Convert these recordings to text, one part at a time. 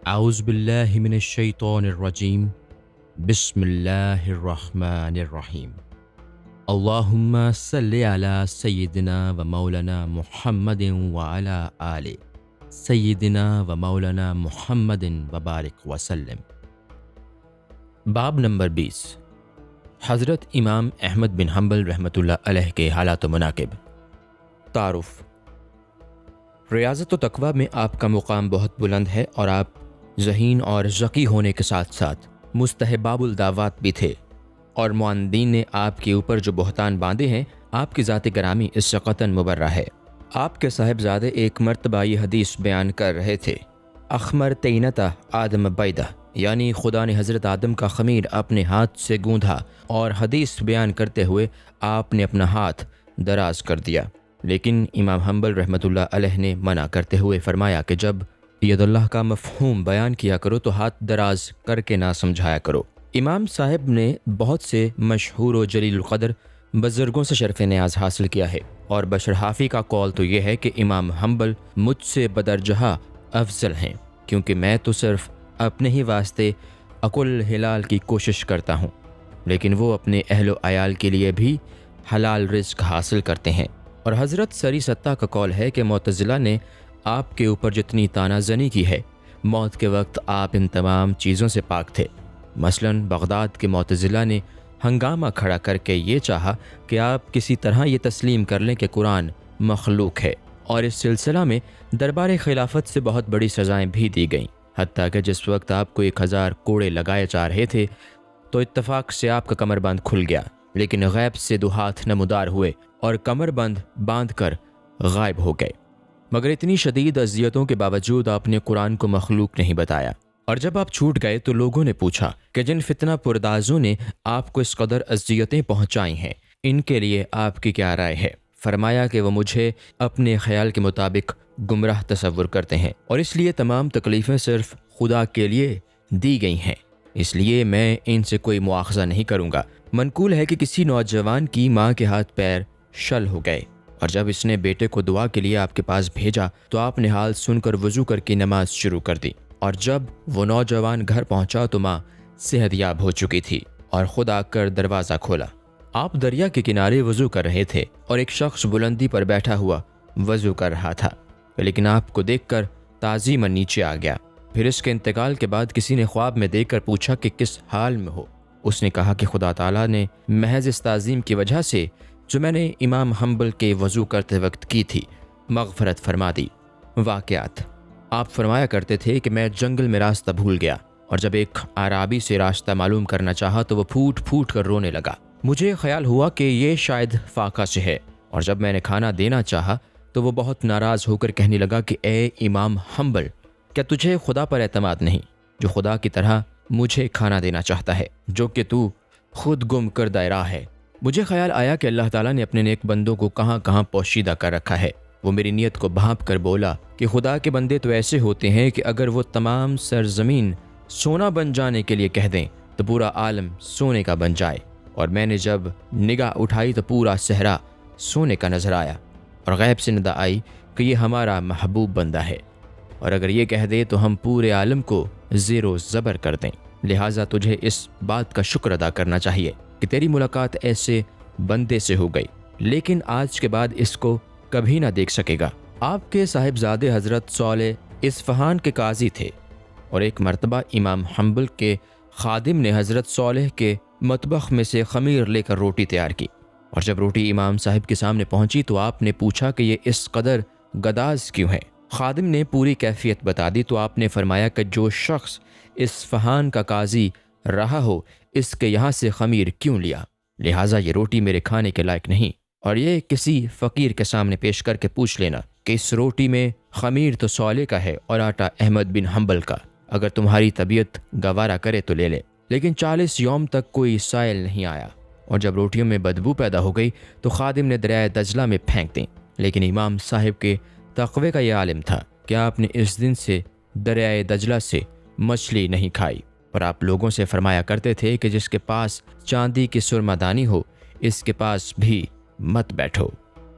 اعوذ باللہ من الشیطان الرجیم بسم اللہ الرحمن الرحیم اللہم صلی علی سیدنا و مولانا محمد وعلی آل سیدنا و مولانا محمد وبارک وسلم۔ باب نمبر 20، حضرت امام احمد بن حنبل رحمۃ اللہ علیہ کے حالات و مناقب۔ تعارف۔ ریاضت و تقویٰ میں آپ کا مقام بہت بلند ہے اور آپ ذہین اور ذکی ہونے کے ساتھ ساتھ مستحباب الدعوات بھی تھے، اور معاندین نے آپ کے اوپر جو بہتان باندھے ہیں آپ کی ذات گرامی اس سے قطعاً مبرہ ہے۔ آپ کے صاحبزادے ایک مرتبہ یہ حدیث بیان کر رہے تھے، اخمر تینتہ آدم بیدہ، یعنی خدا نے حضرت آدم کا خمیر اپنے ہاتھ سے گوندھا، اور حدیث بیان کرتے ہوئے آپ نے اپنا ہاتھ دراز کر دیا، لیکن امام حنبل رحمۃ اللہ علیہ نے منع کرتے ہوئے فرمایا کہ جب ید اللہ کا مفہوم بیان کیا کرو تو ہاتھ دراز کر کے نہ سمجھایا کرو۔ امام صاحب نے بہت سے مشہور و جلیل القدر بزرگوں سے شرف نیاز حاصل کیا ہے، اور بشر حافی کا قول تو یہ ہے کہ امام حنبل مجھ سے بدرجہ افضل ہیں، کیونکہ میں تو صرف اپنے ہی واسطے عقل حلال کی کوشش کرتا ہوں، لیکن وہ اپنے اہل و عیال کے لیے بھی حلال رزق حاصل کرتے ہیں۔ اور حضرت سری ستہ کا قول ہے کہ معتزلہ نے آپ کے اوپر جتنی تانا زنی کی ہے، موت کے وقت آپ ان تمام چیزوں سے پاک تھے۔ مثلاً بغداد کے معتزلہ نے ہنگامہ کھڑا کر کے یہ چاہا کہ آپ کسی طرح یہ تسلیم کر لیں کہ قرآن مخلوق ہے، اور اس سلسلہ میں دربار خلافت سے بہت بڑی سزائیں بھی دی گئیں، حتیٰ کہ جس وقت آپ کو 1000 کوڑے لگائے جا رہے تھے تو اتفاق سے آپ کا کمر بند کھل گیا، لیکن غیب سے 2 ہاتھ نمودار ہوئے اور کمر بند باندھ کر غائب ہو گئے، مگر اتنی شدید اذیتوں کے باوجود آپ نے قرآن کو مخلوق نہیں بتایا۔ اور جب آپ چھوٹ گئے تو لوگوں نے پوچھا کہ جن فتنہ پردازوں نے آپ کو اس قدر اذیتیں پہنچائی ہیں، ان کے لیے آپ کی کیا رائے ہے؟ فرمایا کہ وہ مجھے اپنے خیال کے مطابق گمراہ تصور کرتے ہیں، اور اس لیے تمام تکلیفیں صرف خدا کے لیے دی گئی ہیں، اس لیے میں ان سے کوئی مواخذہ نہیں کروں گا۔ منقول ہے کہ کسی نوجوان کی ماں کے ہاتھ پیر شل ہو گئے، اور جب اس نے بیٹے کو دعا کے لیے آپ کے پاس بھیجا تو آپ نے حال سن کر وضو کر کے نماز شروع کر دی، اور جب وہ نوجوان گھر پہنچا تو ماں صحت یاب ہو چکی تھی، اور خود آ کر دروازہ کھولا۔ آپ دریا کے کنارے وضو کر رہے تھے اور ایک شخص بلندی پر بیٹھا ہوا وضو کر رہا تھا، لیکن آپ کو دیکھ کر تعظیماً نیچے آ گیا۔ پھر اس کے انتقال کے بعد کسی نے خواب میں دیکھ کر پوچھا کہ کس حال میں ہو؟ اس نے کہا کہ خدا تعالیٰ نے محض اس تعظیم کی وجہ سے جو میں نے امام حنبل کے وضو کرتے وقت کی تھی مغفرت فرما دی۔ واقعات۔ آپ فرمایا کرتے تھے کہ میں جنگل میں راستہ بھول گیا، اور جب ایک اعرابی سے راستہ معلوم کرنا چاہا تو وہ پھوٹ پھوٹ کر رونے لگا۔ مجھے خیال ہوا کہ یہ شاید فاقہ سے ہے، اور جب میں نے کھانا دینا چاہا تو وہ بہت ناراض ہو کر کہنے لگا کہ اے امام حنبل، کیا تجھے خدا پر اعتماد نہیں جو خدا کی طرح مجھے کھانا دینا چاہتا ہے، جو کہ تو خود گم کردہ راہ ہے؟ مجھے خیال آیا کہ اللہ تعالیٰ نے اپنے نیک بندوں کو کہاں کہاں پوشیدہ کر رکھا ہے۔ وہ میری نیت کو بھانپ کر بولا کہ خدا کے بندے تو ایسے ہوتے ہیں کہ اگر وہ تمام سرزمین سونا بن جانے کے لیے کہہ دیں تو پورا عالم سونے کا بن جائے، اور میں نے جب نگاہ اٹھائی تو پورا صحرا سونے کا نظر آیا، اور غیب سے ندا آئی کہ یہ ہمارا محبوب بندہ ہے، اور اگر یہ کہہ دے تو ہم پورے عالم کو زیر و زبر کر دیں، لہٰذا تجھے اس بات کا شکر ادا کرنا چاہیے کہ تیری ملاقات ایسے بندے سے ہو گئی، لیکن آج کے بعد اس کو کبھی نہ دیکھ سکے گا۔ آپ کے صاحبزادے حضرت صالح اصفہان کے قاضی تھے، اور ایک مرتبہ امام حنبل کے خادم نے حضرت صالح کے مطبخ میں سے خمیر لے کر روٹی تیار کی، اور جب روٹی امام صاحب کے سامنے پہنچی تو آپ نے پوچھا کہ یہ اس قدر گداز کیوں ہے؟ خادم نے پوری کیفیت بتا دی تو آپ نے فرمایا کہ جو شخص اصفہان کا قاضی رہا ہو اس کے یہاں سے خمیر کیوں لیا؟ لہٰذا یہ روٹی میرے کھانے کے لائق نہیں، اور یہ کسی فقیر کے سامنے پیش کر کے پوچھ لینا کہ اس روٹی میں خمیر تو صالح کا ہے اور آٹا احمد بن حنبل کا، اگر تمہاری طبیعت گوارا کرے تو لے لے۔ لیکن 40 یوم تک کوئی سائل نہیں آیا، اور جب روٹیوں میں بدبو پیدا ہو گئی تو خادم نے دریائے دجلہ میں پھینک دیں، لیکن امام صاحب کے تقوی کا یہ عالم تھا کہ آپ نے اس دن سے دریائے دجلہ سے مچھلی نہیں کھائی، اور آپ لوگوں سے فرمایا کرتے تھے کہ جس کے پاس چاندی کی سرمہ دانی ہو اس کے پاس بھی مت بیٹھو۔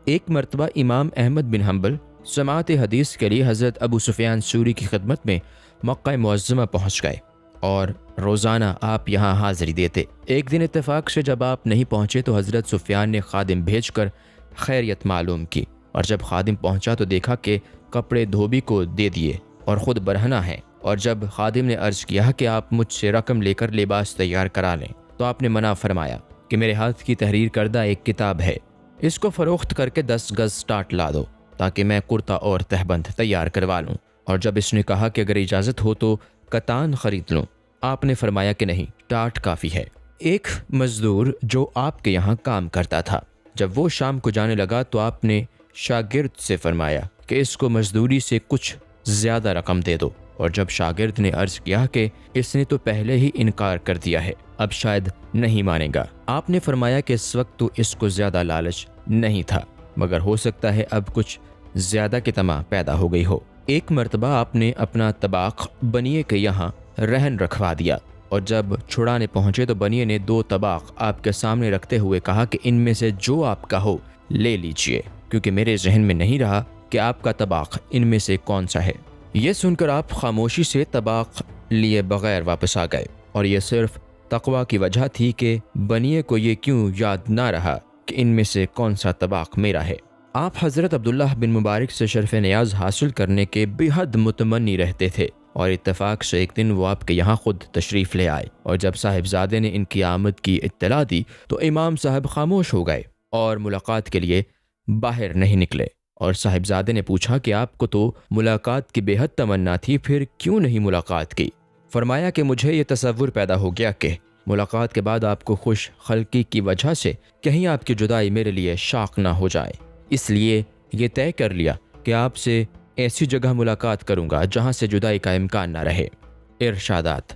ایک مرتبہ امام احمد بن حنبل سماعت حدیث کے لیے حضرت ابو سفیان سوری کی خدمت میں مکہ معظمہ پہنچ گئے اور روزانہ آپ یہاں حاضری دیتے۔ ایک دن اتفاق سے جب آپ نہیں پہنچے تو حضرت سفیان نے خادم بھیج کر خیریت معلوم کی، اور جب خادم پہنچا تو دیکھا کہ کپڑے دھوبی کو دے دیے اور خود برہنہ ہیں، اور جب خادم نے عرض کیا کہ آپ مجھ سے رقم لے کر لباس تیار کرا لیں تو آپ نے منع فرمایا کہ میرے ہاتھ کی تحریر کردہ ایک کتاب ہے، اس کو فروخت کر کے 10 گز ٹاٹ لا دو تاکہ میں کرتا اور تہبند تیار کروا لوں۔ اور جب اس نے کہا کہ اگر اجازت ہو تو کتان خرید لوں، آپ نے فرمایا کہ نہیں، ٹاٹ کافی ہے۔ ایک مزدور جو آپ کے یہاں کام کرتا تھا، جب وہ شام کو جانے لگا تو آپ نے شاگرد سے فرمایا کہ اس کو مزدوری سے کچھ زیادہ رقم دے دو، اور جب شاگرد نے عرض کیا کہ اس نے تو پہلے ہی انکار کر دیا ہے، اب شاید نہیں مانے گا، آپ نے فرمایا کہ اس وقت تو اس کو زیادہ لالچ نہیں تھا، مگر ہو سکتا ہے اب کچھ زیادہ کی طمع پیدا ہو گئی ہو۔ ایک مرتبہ آپ نے اپنا طباخ بنیے کے یہاں رہن رکھوا دیا، اور جب چھڑانے پہنچے تو بنیے نے 2 طباخ آپ کے سامنے رکھتے ہوئے کہا کہ ان میں سے جو آپ کا ہو لے لیجئے، کیونکہ میرے ذہن میں نہیں رہا کہ آپ کا طباخ ان میں سے کون سا ہے۔ یہ سن کر آپ خاموشی سے طباخ لیے بغیر واپس آ گئے، اور یہ صرف تقویٰ کی وجہ تھی کہ بنیے کو یہ کیوں یاد نہ رہا کہ ان میں سے کون سا طباخ میرا ہے۔ آپ حضرت عبداللہ بن مبارک سے شرف نیاز حاصل کرنے کے بے حد متمنی رہتے تھے، اور اتفاق سے ایک دن وہ آپ کے یہاں خود تشریف لے آئے، اور جب صاحبزادے نے ان کی آمد کی اطلاع دی تو امام صاحب خاموش ہو گئے اور ملاقات کے لیے باہر نہیں نکلے، اور صاحبزادے نے پوچھا کہ آپ کو تو ملاقات کی بے حد تمنا تھی، پھر کیوں نہیں ملاقات کی؟ فرمایا کہ مجھے یہ تصور پیدا ہو گیا کہ ملاقات کے بعد آپ کو خوش خلقی کی وجہ سے کہیں آپ کی جدائی میرے لیے شاق نہ ہو جائے، اس لیے یہ طے کر لیا کہ آپ سے ایسی جگہ ملاقات کروں گا جہاں سے جدائی کا امکان نہ رہے۔ ارشادات: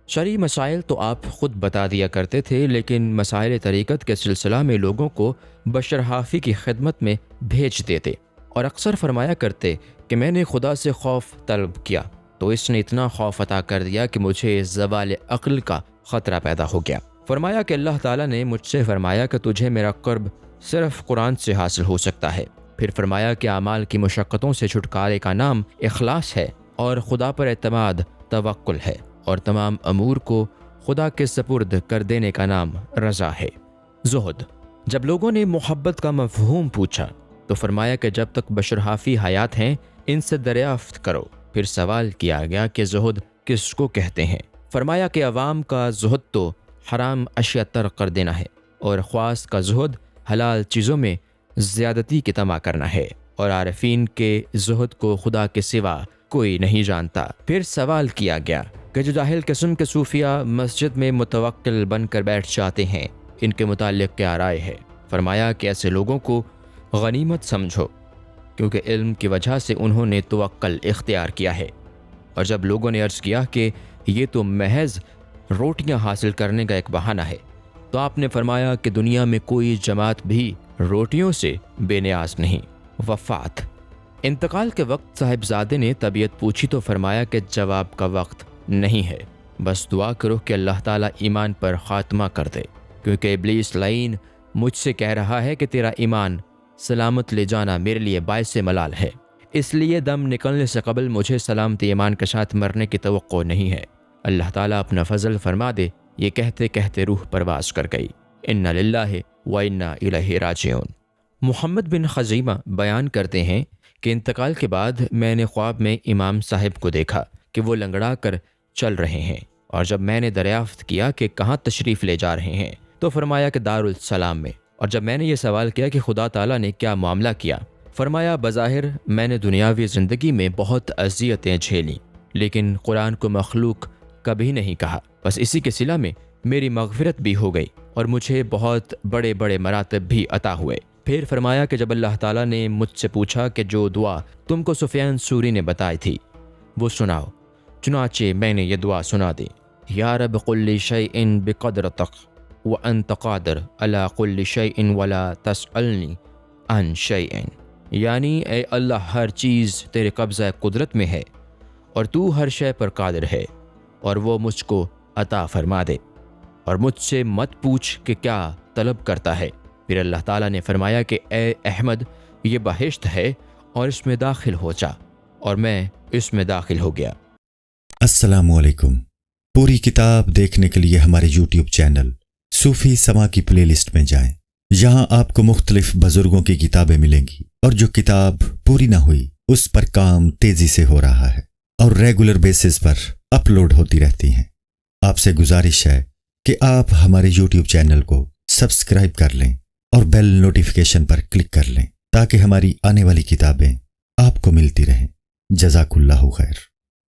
شرعی مسائل تو آپ خود بتا دیا کرتے تھے، لیکن مسائل طریقت کے سلسلہ میں لوگوں کو بشر حافی کی خدمت میں بھیج دیتے، اور اکثر فرمایا کرتے کہ میں نے خدا سے خوف طلب کیا تو اس نے اتنا خوف عطا کر دیا کہ مجھے زوال عقل کا خطرہ پیدا ہو گیا۔ فرمایا کہ اللہ تعالیٰ نے مجھ سے فرمایا کہ تجھے میرا قرب صرف قرآن سے حاصل ہو سکتا ہے۔ پھر فرمایا کہ اعمال کی مشقتوں سے چھٹکارے کا نام اخلاص ہے، اور خدا پر اعتماد توکل ہے، اور تمام امور کو خدا کے سپرد کر دینے کا نام رضا ہے۔ زہد: جب لوگوں نے محبت کا مفہوم پوچھا تو فرمایا کہ جب تک بشر حافی حیات ہیں ان سے دریافت کرو۔ پھر سوال کیا گیا کہ زہد کس کو کہتے ہیں؟ فرمایا کہ عوام کا زہد تو حرام اشیاء ترک کر دینا ہے، اور خواص کا زہد حلال چیزوں میں زیادتی کی طمع کرنا ہے، اور عارفین کے زہد کو خدا کے سوا کوئی نہیں جانتا۔ پھر سوال کیا گیا کہ جو جاہل قسم کے صوفیہ مسجد میں متوکل بن کر بیٹھ جاتے ہیں ان کے متعلق کیا رائے ہے؟ فرمایا کہ ایسے لوگوں کو غنیمت سمجھو، کیونکہ علم کی وجہ سے انہوں نے توکل اختیار کیا ہے۔ اور جب لوگوں نے عرض کیا کہ یہ تو محض روٹیاں حاصل کرنے کا ایک بہانہ ہے تو آپ نے فرمایا کہ دنیا میں کوئی جماعت بھی روٹیوں سے بے نیاز نہیں۔ وفات: انتقال کے وقت صاحبزادے نے طبیعت پوچھی تو فرمایا کہ جواب کا وقت نہیں ہے، بس دعا کرو کہ اللہ تعالیٰ ایمان پر خاتمہ کر دے، کیونکہ ابلیس لعین مجھ سے کہہ رہا ہے کہ تیرا ایمان سلامت لے جانا میرے لیے باعث ملال ہے، اس لیے دم نکلنے سے قبل مجھے سلامتی ایمان کے ساتھ مرنے کی توقع نہیں ہے۔ اللہ تعالیٰ اپنا فضل فرما دے۔ یہ کہتے کہتے روح پرواز کر گئی۔ انا للہ و انا الیہ راجعون۔ محمد بن خزیمہ بیان کرتے ہیں کہ انتقال کے بعد میں نے خواب میں امام صاحب کو دیکھا کہ وہ لنگڑا کر چل رہے ہیں، اور جب میں نے دریافت کیا کہ کہاں تشریف لے جا رہے ہیں تو فرمایا کہ دارالسلام میں، اور جب میں نے یہ سوال کیا کہ خدا تعالیٰ نے کیا معاملہ کیا، فرمایا بظاہر میں نے دنیاوی زندگی میں بہت اذیتیں جھیلیں، لیکن قرآن کو مخلوق کبھی نہیں کہا، بس اسی کے صلہ میں میری مغفرت بھی ہو گئی اور مجھے بہت بڑے بڑے مراتب بھی عطا ہوئے۔ پھر فرمایا کہ جب اللہ تعالیٰ نے مجھ سے پوچھا کہ جو دعا تم کو سفیان ثوری نے بتائی تھی وہ سناؤ، چنانچہ میں نے یہ دعا سنا دی: یا رب کل شیء بقدرتک وانت قادر علی کل شیء ولا تسألنی عن شیء، یعنی اے اللہ ہر چیز تیرے قبضہ قدرت میں ہے اور تو ہر شے پر قادر ہے، اور وہ مجھ کو عطا فرما دے، اور مجھ سے مت پوچھ کہ کیا طلب کرتا ہے۔ پھر اللہ تعالیٰ نے فرمایا کہ اے احمد یہ بہشت ہے اور اس میں داخل ہو جا، اور میں اس میں داخل ہو گیا۔ السلام علیکم۔ پوری کتاب دیکھنے کے لیے ہمارے یوٹیوب چینل صوفی سما کی پلے لسٹ میں جائیں۔ یہاں آپ کو مختلف بزرگوں کی کتابیں ملیں گی، اور جو کتاب پوری نہ ہوئی اس پر کام تیزی سے ہو رہا ہے اور ریگولر بیسس پر اپلوڈ ہوتی رہتی ہیں۔ آپ سے گزارش ہے کہ آپ ہمارے یوٹیوب چینل کو سبسکرائب کر لیں اور بیل نوٹیفیکیشن پر کلک کر لیں تاکہ ہماری آنے والی کتابیں آپ کو ملتی رہیں۔ جزاک اللہ خیر۔